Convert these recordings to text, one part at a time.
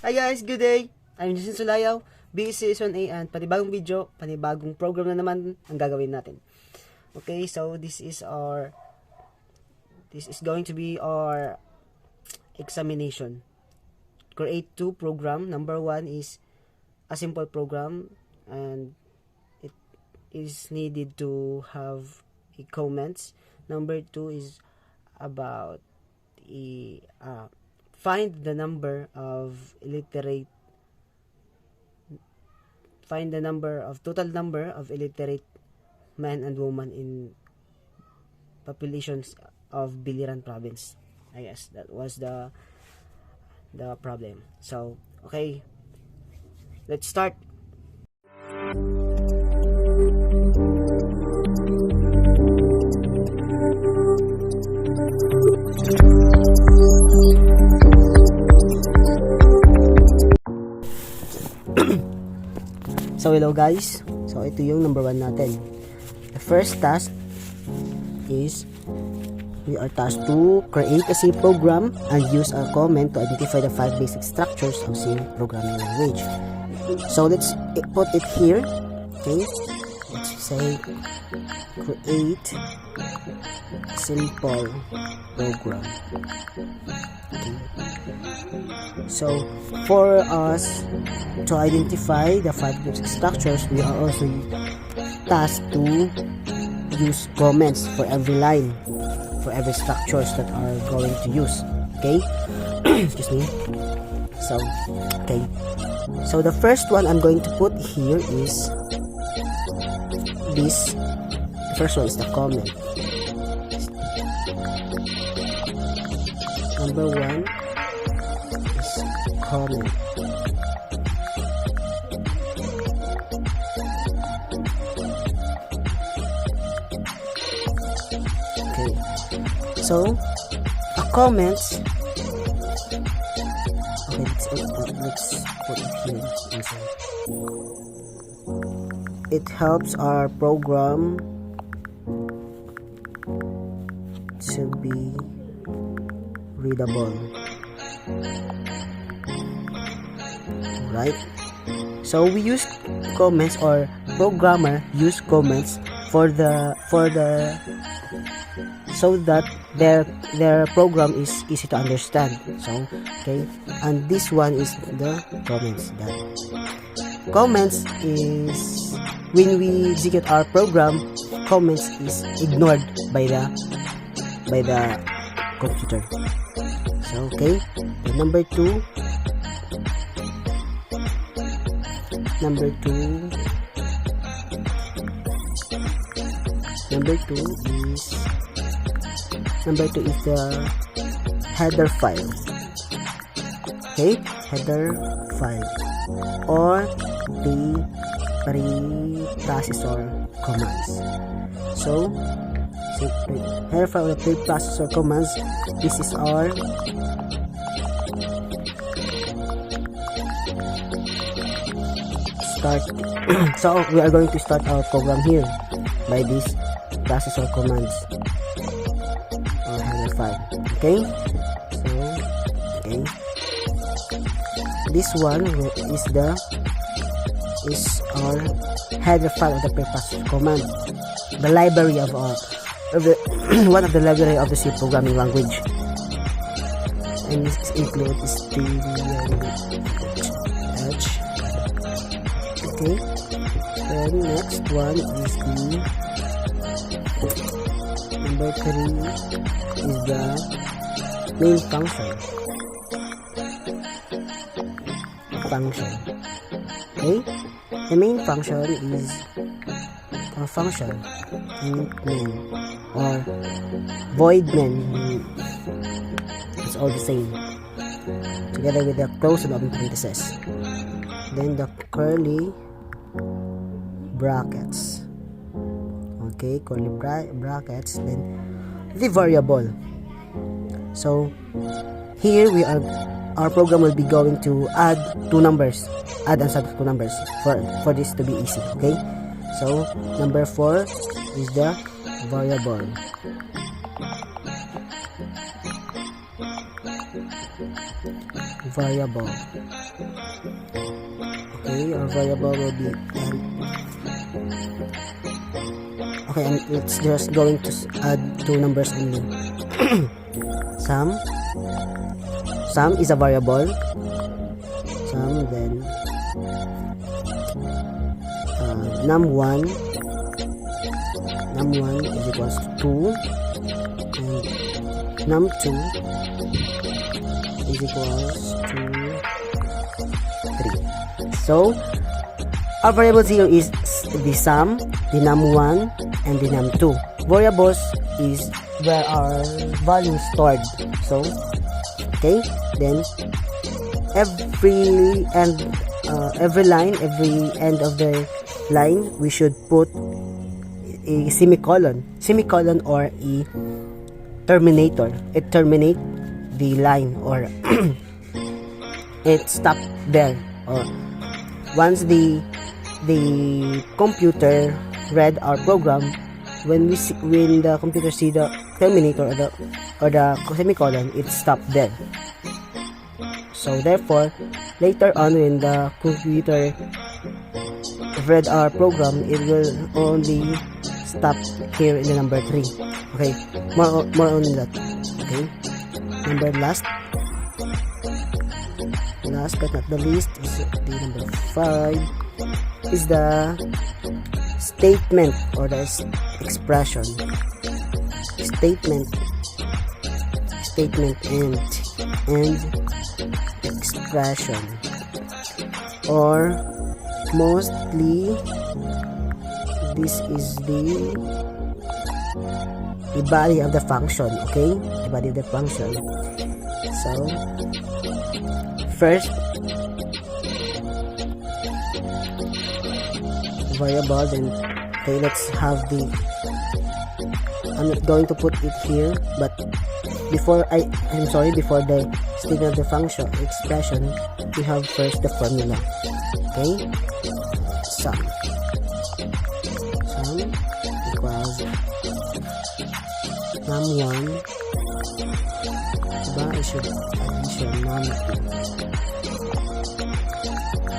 Hi guys, good day! I'm Jason Sulayaw, BE Season A, and panibagong video, panibagong program na naman ang gagawin natin. Okay, so this is going to be our examination. Create two program. Number one is a simple program, and it is needed to have a comments. Number two is about find the number of total number of illiterate men and women in populations of Biliran province. I guess that was the problem. So okay, let's start. So hello guys, so ito yung number 1 natin. The first task is we are tasked to create a C program and use a comment to identify the 5 basic structures of C programming language. So let's put it here. Okay, let's say create simple program. Okay. So for us to identify the 5 basic structures, we are also tasked to use comments for every line, for every structures that are going to use. Okay. Excuse me. So okay, so the first one I'm going to put here is this. The first one is the comment. Number 1 is comment. Okay, so a comment. Okay, let's put it here also. It helps our program to be readable, right? So we use comments, or programmer use comments for the so that their program is easy to understand. So okay, and this one is the comments. That comments is when we execute our program, comments is ignored by the computer. So okay, the number two is the header file. Okay, header file or the preprocessor commands. So header file or preprocessor commands. This is our start. So we are going to start our program here by this processor commands or header file. Okay, so okay, this one is our header file of the preprocessor command, the library of one of the library of the C programming language, and this includes H. Okay, then next one is the number 3 is the main function. Okay, the main function is a function in main or void main. It's all the same, together with the close and open parentheses, then the curly brackets. Okay, curly brackets, then the variable. So here our program will be going to add and subtract 2 numbers for this to be easy. Okay, so number 4 is the variable. variable. Okay, our variable will be okay, and it's just going to add two numbers only. Sum is a variable. Sum, then num1 is equals to 2, and num2 is equals to 3. So our variables here is the sum, the num1, and the num2. Variables is where our values stored. So okay, then every line, every end of the line, we should put a semicolon or a terminator. It terminate the line, or it stop there. Or once the computer read our program, when the computer see the terminator or the semicolon, it stop there. So therefore, later on, when the computer read our program, it will only stop here in the number 3. Okay, more on that. Okay, last but not the least is the number 5 is the statement or the expression. Statement and expression, or mostly this is the body of the function. Okay, the body of the function. So first, variable, then okay, let's have the, I'm not going to put it here, but before before the statement of the function expression, we have first the formula. Okay, sum equals num1 addition num2,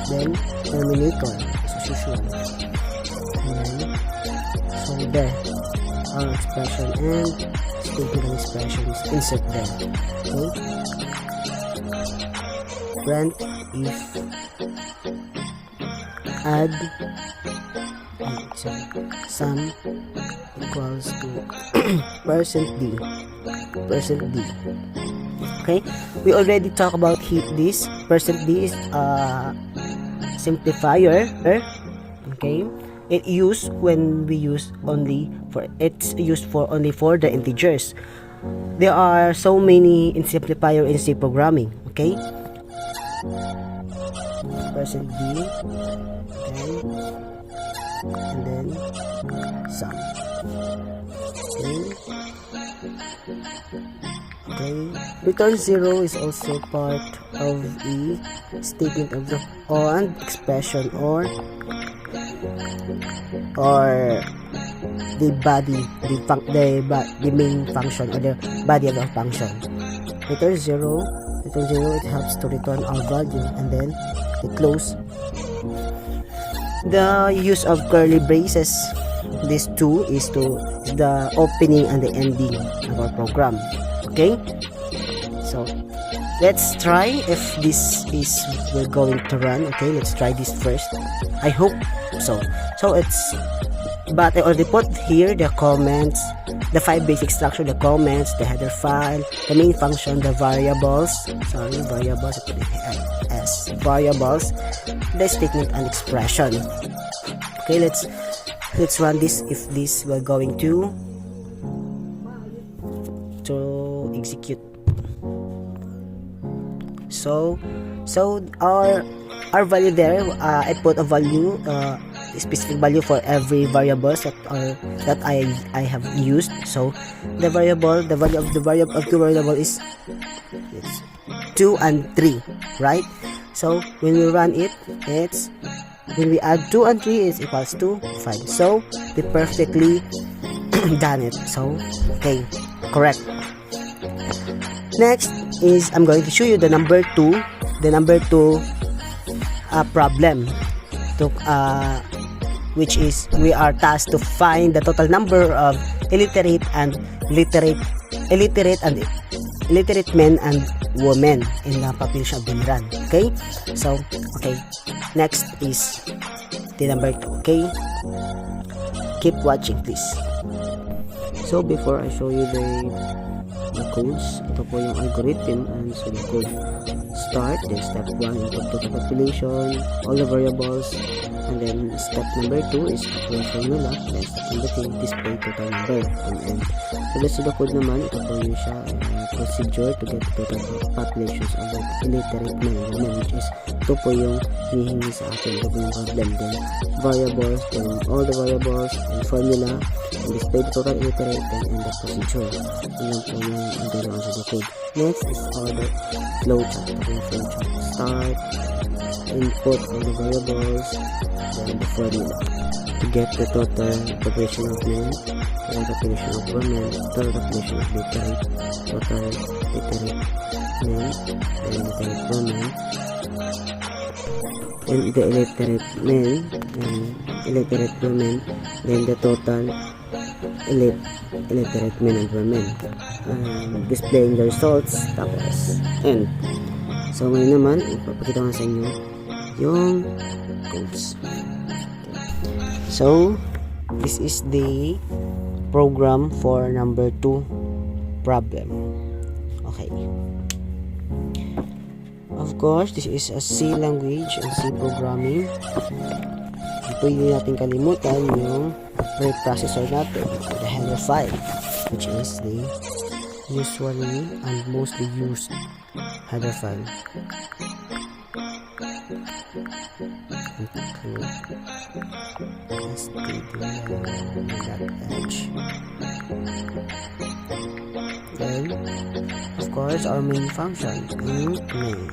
then terminator as usual, and then so there our expression and statement of expressions insert there. Okay, print if add sum equals to %d. Okay, we already talked about this. %d is simplifier. Okay, it's used only for the integers. There are so many in simplifier in C programming. Okay, %d, and then sum. Okay, return 0 is also part of the statement of the and expression, or the body, the main function, or the body of the function. Return 0, it helps to return our value, and then the close. The use of curly braces, this two is the opening and the ending of our program. Okay, so let's try if this is we're going to run. Okay, let's try this first. I hope so. But I already put here the comments, the 5 basic structure, the comments, the header file, the main function, the variables, variables, the statement and expression. Okay, let's run this if this we're going to execute. So our value there, I put a value, a specific value for every variables that I have used. So the value of the variable is 2 and 3, right? So when we run it, when we add 2 and 3 is equals to 5. So we perfectly done it. So okay, correct. Next is I'm going to show you the number 2 the number 2 problem to which is we are tasked to find the total number of illiterate men and women in the population of Biliran. Okay, so next is the number 2. Okay, keep watching please. So before I show you the codes, ito po yung algorithm, and so the code start, then step 1 input total population, all the variables, and then step number 2 is apply formula, then step number 3 display total number, and end. So let's do the code naman. Ito po yung siya procedure to get the total populations of the illiterate men and women, which is ito po yung hinihingi sa atin, ito po yung problem. Then variables, then all the variables, and formula, and display the total illiterate, then end the procedure. Yun po yung ang sa the code. Next is all the flowchart. Ito po yung flowchart. Start, input all the variables, then the formula to get the total population of men, total population of women, total population of literate, total literate men, and literate women, and the illiterate men and illiterate women, then the total illiterate men and women, displaying the results, tapos end. So ngayon naman ipapakita ko sa inyo yung codes. So this is the program for number 2 problem. Okay, of course this is a C language and C programming. Pwede natin kalimutan yung preprocessor natin, the header file, which is the usually and mostly used header file. Then of course our main function, int main,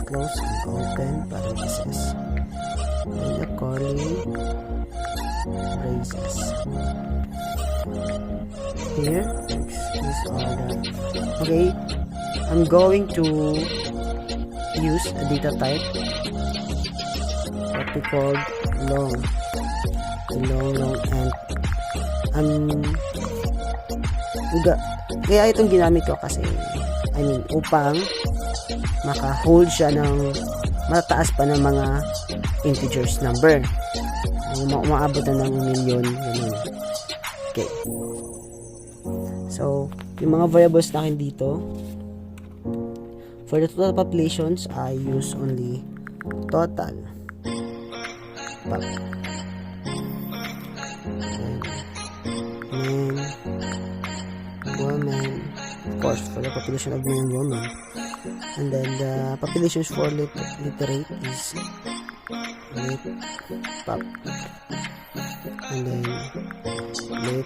close and open parentheses, and the curly braces. Here is all the I'm going to use a data type what we called long, and kaya itong ginamit ko kasi upang maka-hold siya ng mataas pa ng mga integers number, umaabot na ng milyon, ganun. Okay, so yung mga variables natin dito, for the total populations I use only total pop, men, women, of course for the population of men and women, and then the populations for literate is lit pop, and then lit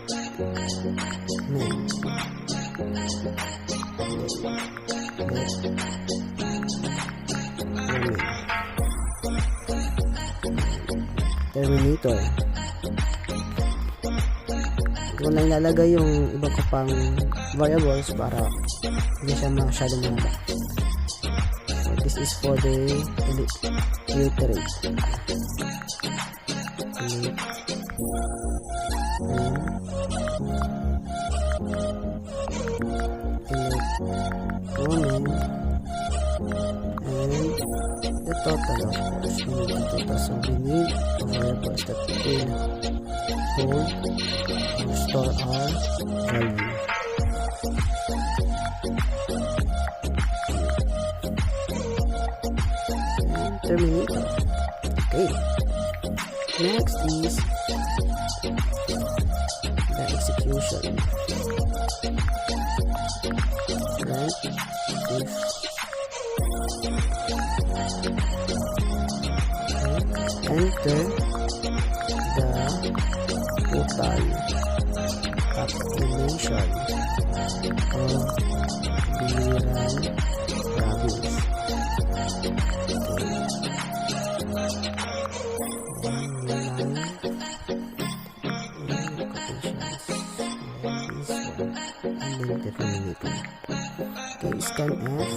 men, terminator. Kung na ilalagay yung iba ko pang variables para hindi siya masyadong mahaba. So this is for the illiterate. Woman, and the total, of course we need the total, so we need a variables that will hold or store our value. And terminator. Okay, next is the execution. Right, if enter the total population of Biliran province. Okay, scan F.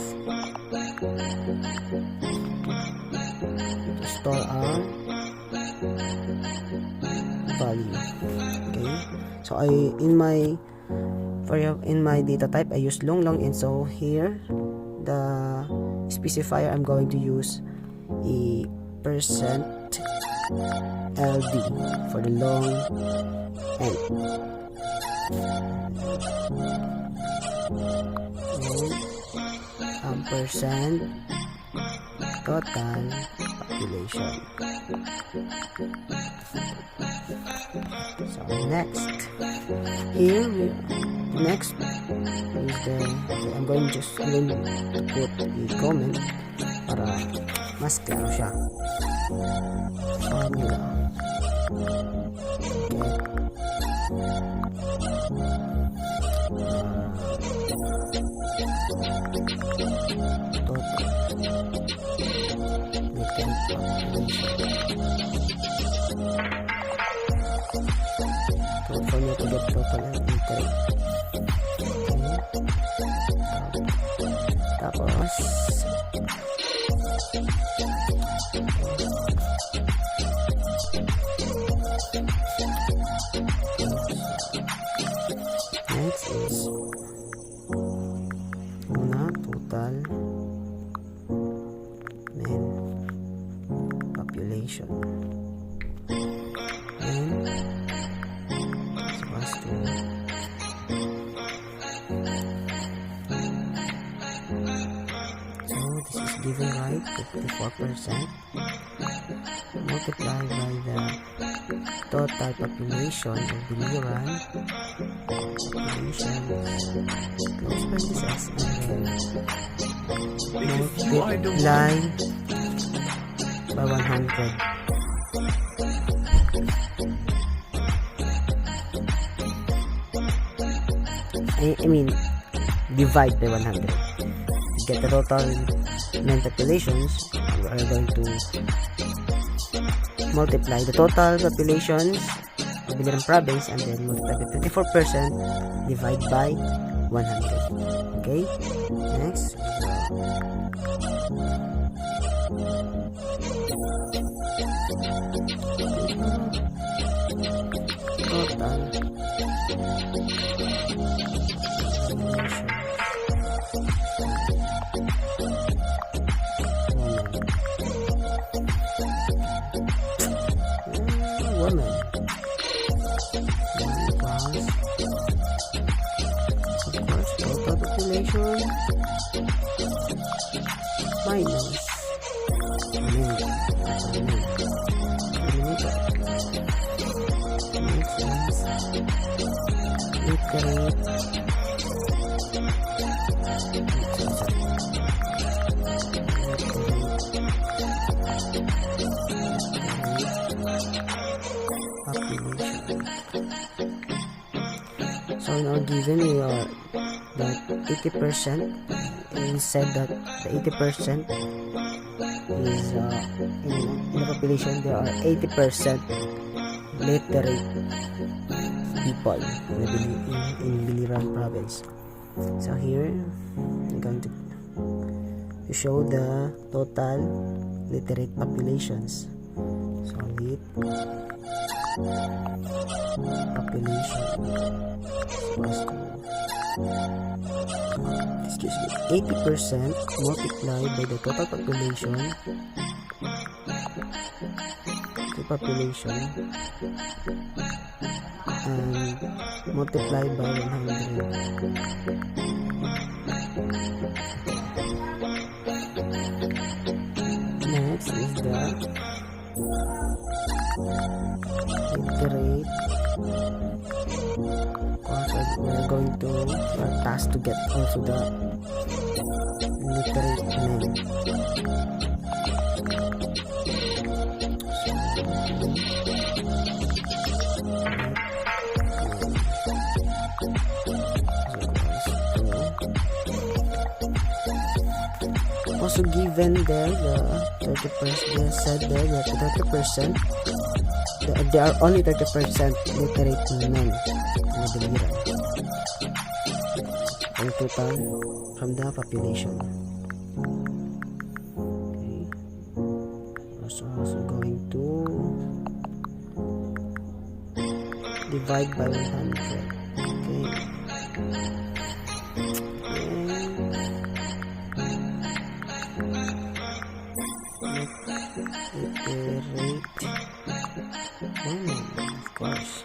to store our value. Okay, so in my data type I use long, and so here the specifier I'm going to use a %LD for the long end. And percent total population. So next, here next is I'm going to put a comment para mas klaro siya. Formula. Formula to get total and literate. Tapos next is total men population and supposed to this is given right 54% multiplied by the total population of Biliran population close parentheses and then multiply by 100. I mean divide by 100 to get the total men populations. We are going to multiply the total populations of Biliran province and then multiply by 24% divide by 100. Okay, next total women equals, of course, total population minus so now given we are that 80%, we said that the 80% is in the population there are 80% literate people in Biliran province. So here I'm going to show the total literate populations. So lit population was excuse me 80% multiplied by the total population and multiplied by 100. Next is the literate. We're going to task to get also the literate men. Also given there the 30%, they said there that 30%, there are only 30% literate men in Biliran in total from the population. So also going to divide by 100. Okay. Iterate. Of course.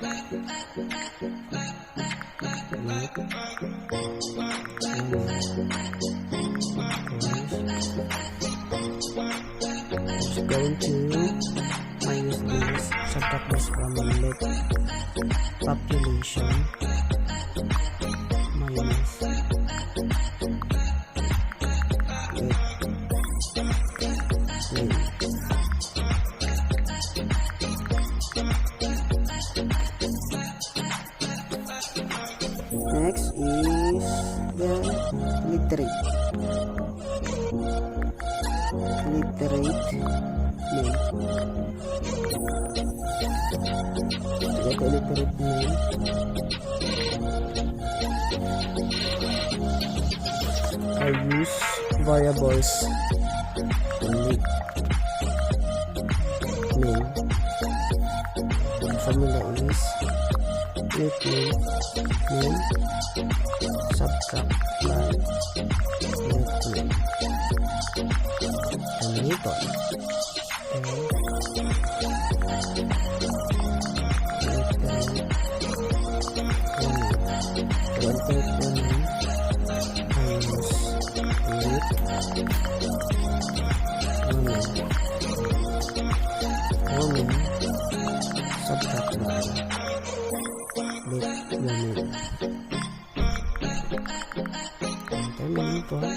Just going to minus this, subtract this from let population minus next is the literate name. Get the literate name. I use variables name. The formula is let name subtract by let name. And method. Subtract by let name. Okay.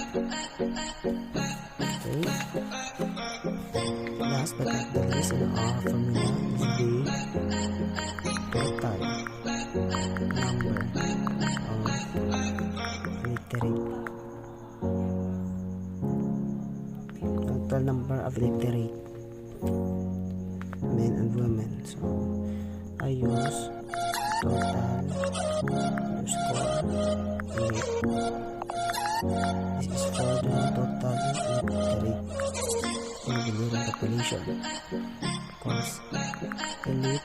Last but not the least, in our formula is the total number of literate. Total number of literate men and women. So I use total underscore literate. This is for the total literate in the Biliran population. Of course, elite men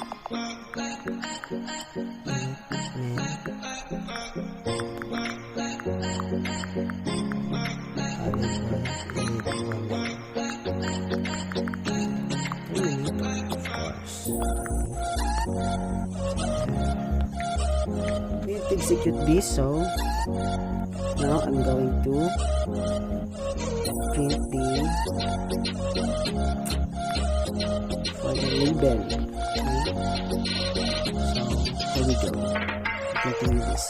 of course. We have to execute this, so now I'm going to print the for the label. Okay. So here we go. Continue this.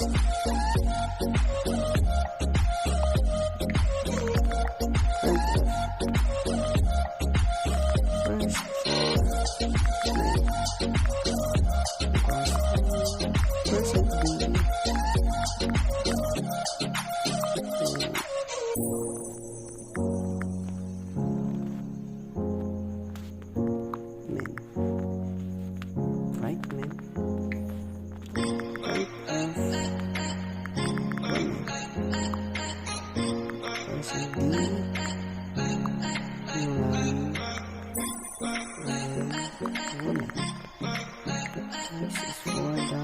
This is for the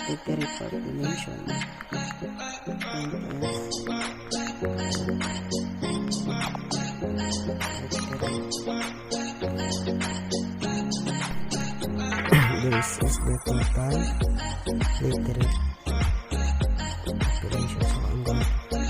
literate population. This is the total literate population. So I'm going to put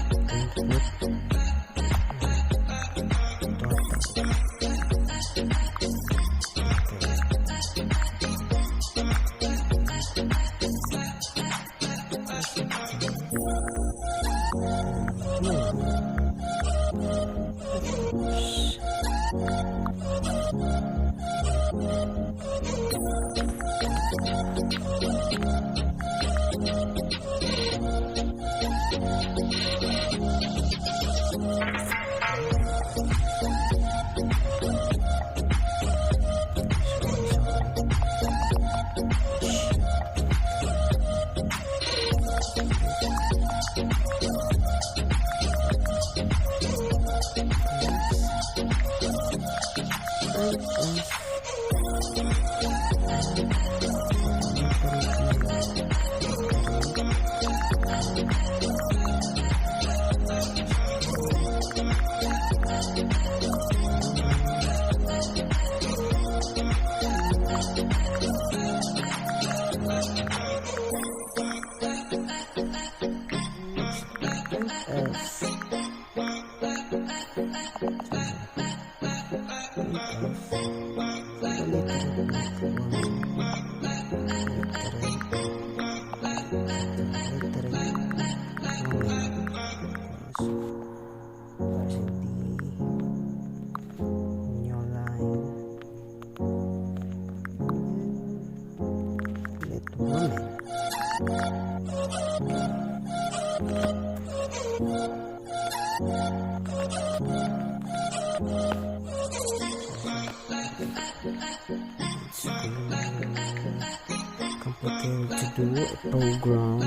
Complicated to do a program on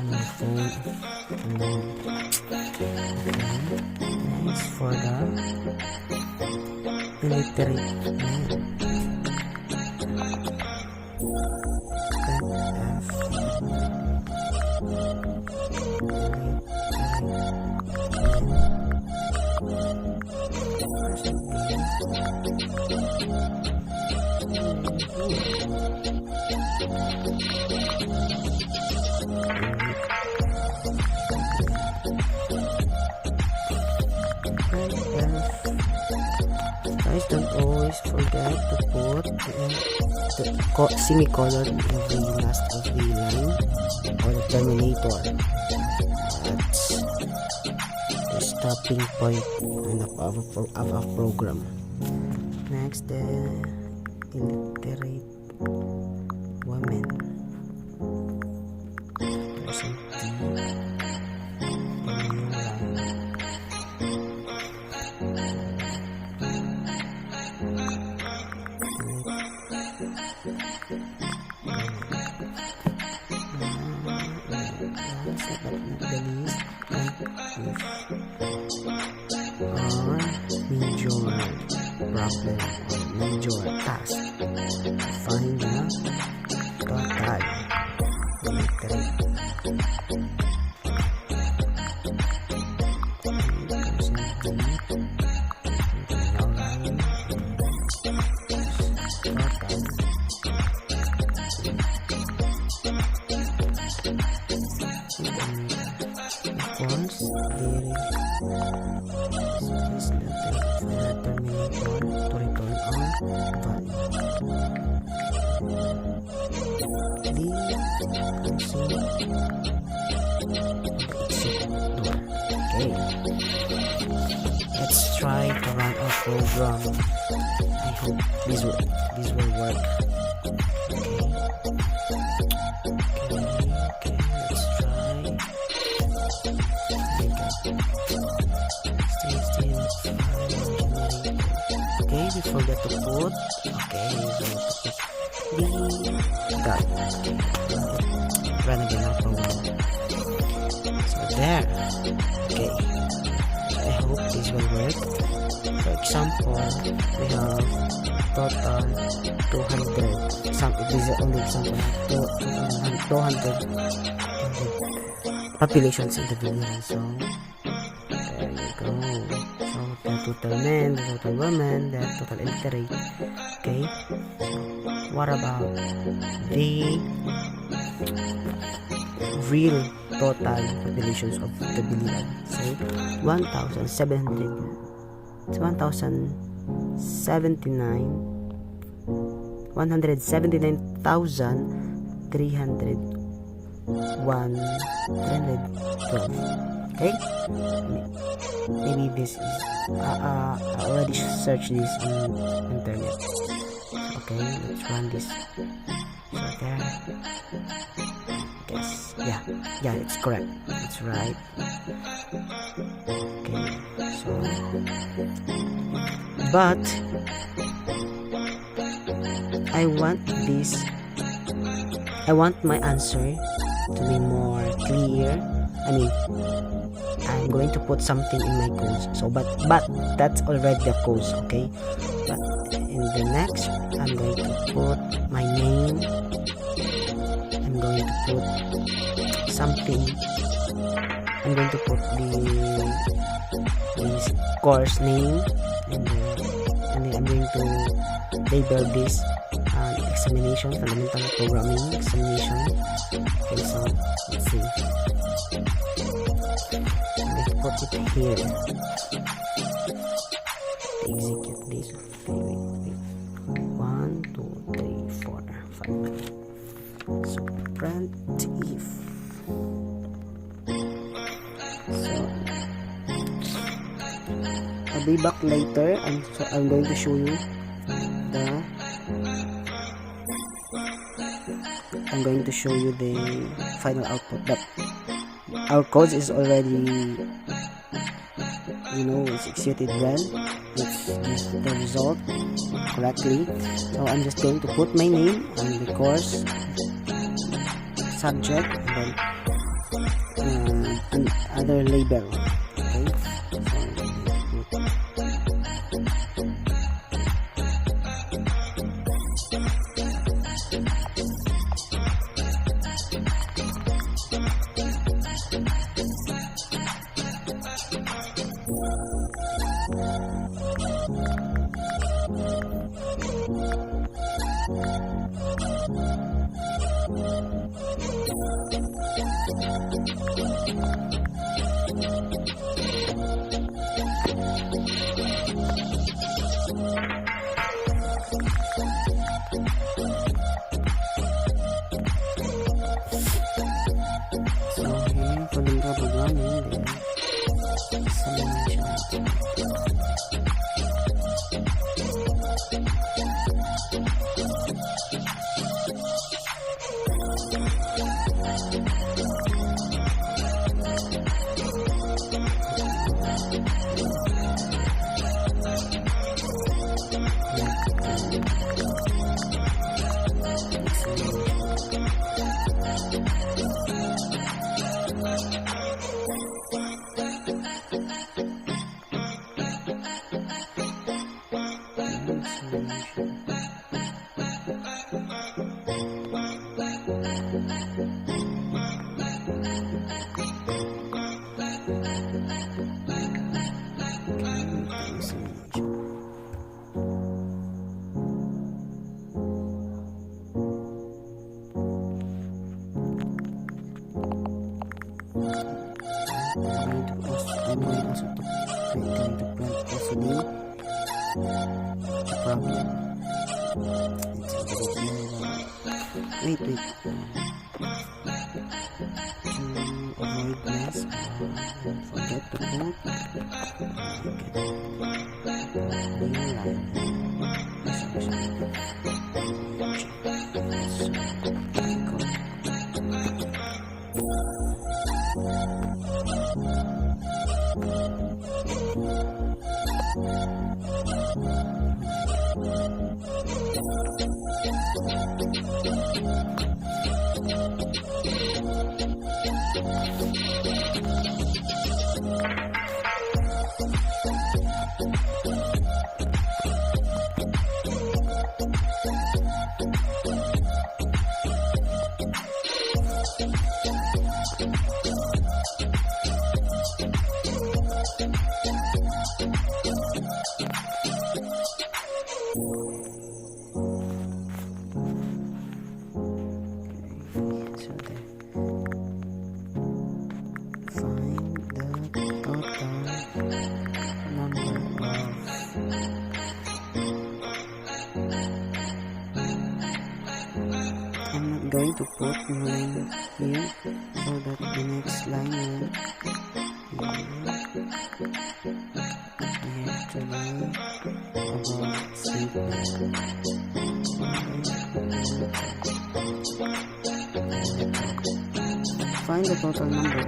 my phone, and then next for the illiterate man. Guys, don't always forget to put the semicolon in the last of the line or the terminator. That's the stopping point of a program. Next, the illiterate woman. Problem or major task. Find the total illiterate. Let's try to run our program. I hope this will work. Okay, let's try. Okay, we forgot to put. Okay, we forgot to put the dot. Run again our program. So there. Okay. I hope this will work. For example, we have total 200. This is only example. 200 populations in the Biliran. So there you go. So the total men, the total women, the total illiterate. Okay. So what about the real total populations of the Biliran? Say 179,312. Okay, maybe this is I already searched this on internet. Okay, let's run this. So there, guess, yeah, it's correct, it's right. Okay, so but I want my answer to be more clear. I mean, I'm going to put something in my codes. So but that's already the codes, okay? But in the next, I'm going to put my name. I'm going to put something. I'm going to put this course name, and then I'm going to label this examination, fundamental programming examination. Okay, so let's see. Let's put it here. Execute this. Wait. 1, 2, 3, 4, 5. So print if. So I'll be back later, and so I'm going to show you the final output. But our code is already, it's executed well. It's the result correctly. So I'm just going to put my name and the course subject, and then other label. Okay. I'm going also to print also the problem. Wait. To avoid mess, forget to put going to put line here so that the next line will we have to line about statement. Find the total number of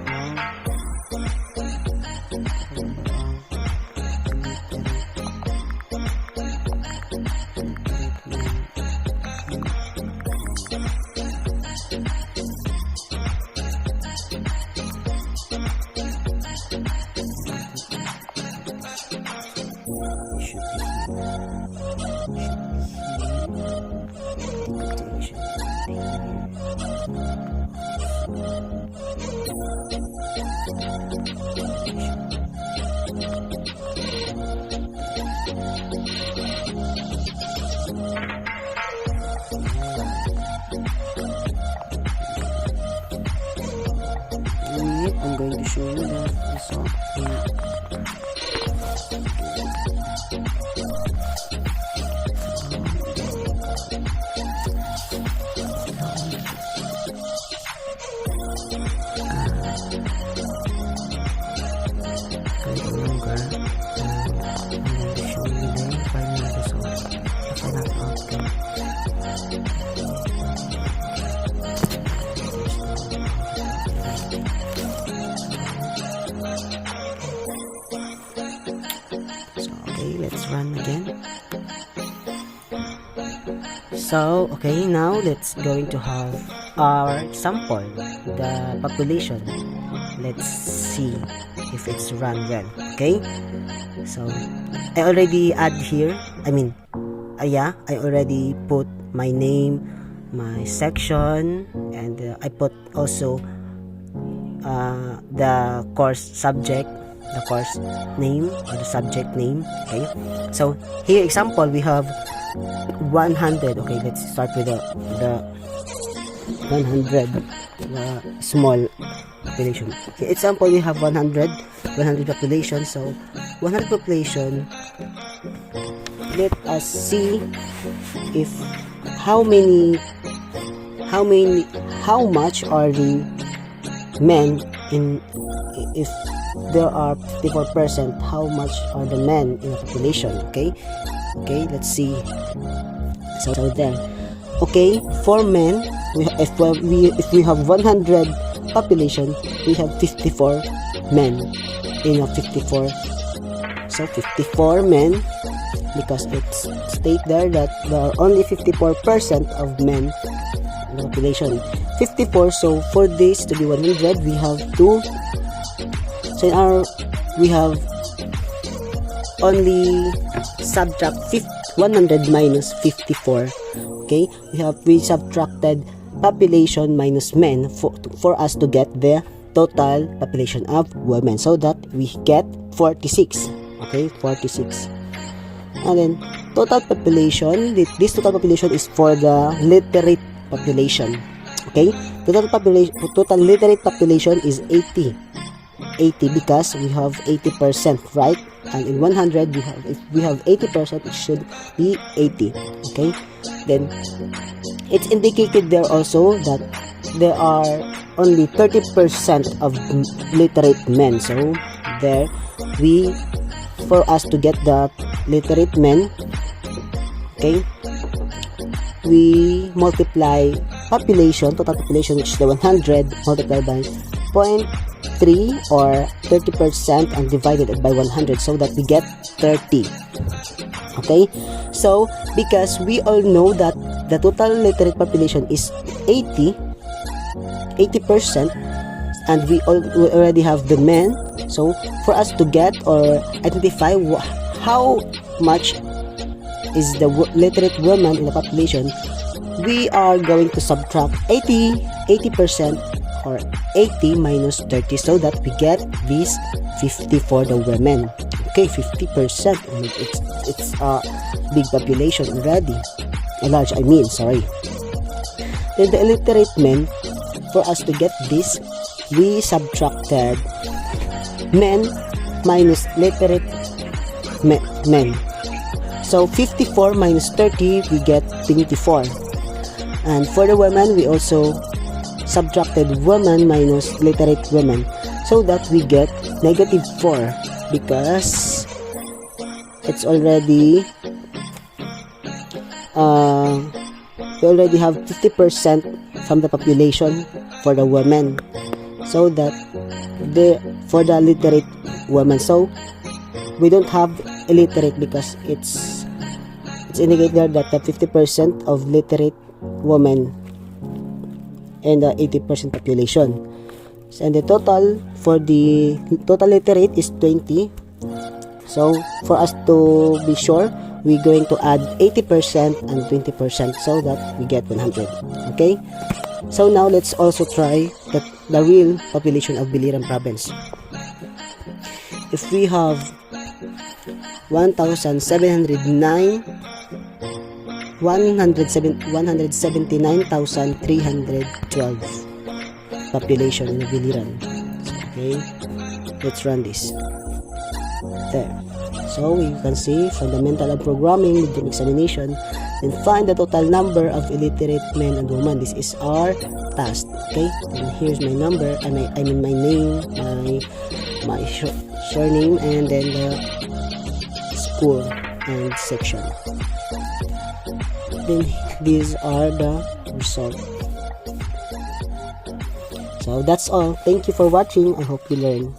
show you the result. Let's run again. So okay, now let's going to have our sample, the population. Let's see if it's run well. Okay, so I already add here, I already put my name, my section, and I put also the course subject, the course name or the subject name. Okay, so here example we have 100. Okay, let's start with the 100 small population. Okay, example we have 100 population. So 100 population, let us see if how much are the men in, if there are 54%, how much are the men in the population. Okay, let's see. So there, okay, for men, if we have 100 population, we have 54 men in a 54. So 54 men, because it's state there that there are only 54% of men in the population. 54. So for this to be 100, we have to. So we have only subtract 100 minus 54. Okay, we subtracted population minus men for us to get the total population of women, so that we get 46. Okay, 46. And then total population, this total population is for the literate population. Okay, total literate population is 80 because we have 80%, right? And in 100 if we have 80%, it should be 80. Okay, then it's indicated there also that there are only 30% of literate men. So there, for us to get the literate men, okay, we multiply population, total population, which is the 100, multiplied by 0.3 or 30% and divided it by 100, so that we get 30. Okay, so because we all know that the total literate population is 80%, and we already have the men. So for us to get or identify how much is the literate women in the population, we are going to subtract 80% or 80 minus 30, so that we get this 50 for the women. Okay, 50%. It's a big population already. A large, sorry. Then the illiterate men, for us to get this, we subtracted men minus literate men. So 54 minus 30, we get 24. And for the women, we also subtracted women minus literate women, so that we get -4, because it's already we already have 50% from the population for the women, so that for the literate women, so we don't have illiterate, because it's indicated that the 50% of literate women and the 80% population. And the total for the total literate is 20. So for us to be sure, we're going to add 80% and 20%, so that we get 100. Okay, so now let's also try the real population of Biliran province. If we have 179,312 population in Biliran. Okay, Let's run this. There. So you can see fundamental of programming, midterm examination, then find the total number of illiterate men and women. This is our task. Okay, and here's my number. I mean my name, my surname, and then the school and section. Then these are the results. So that's all. Thank you for watching. I hope you learn.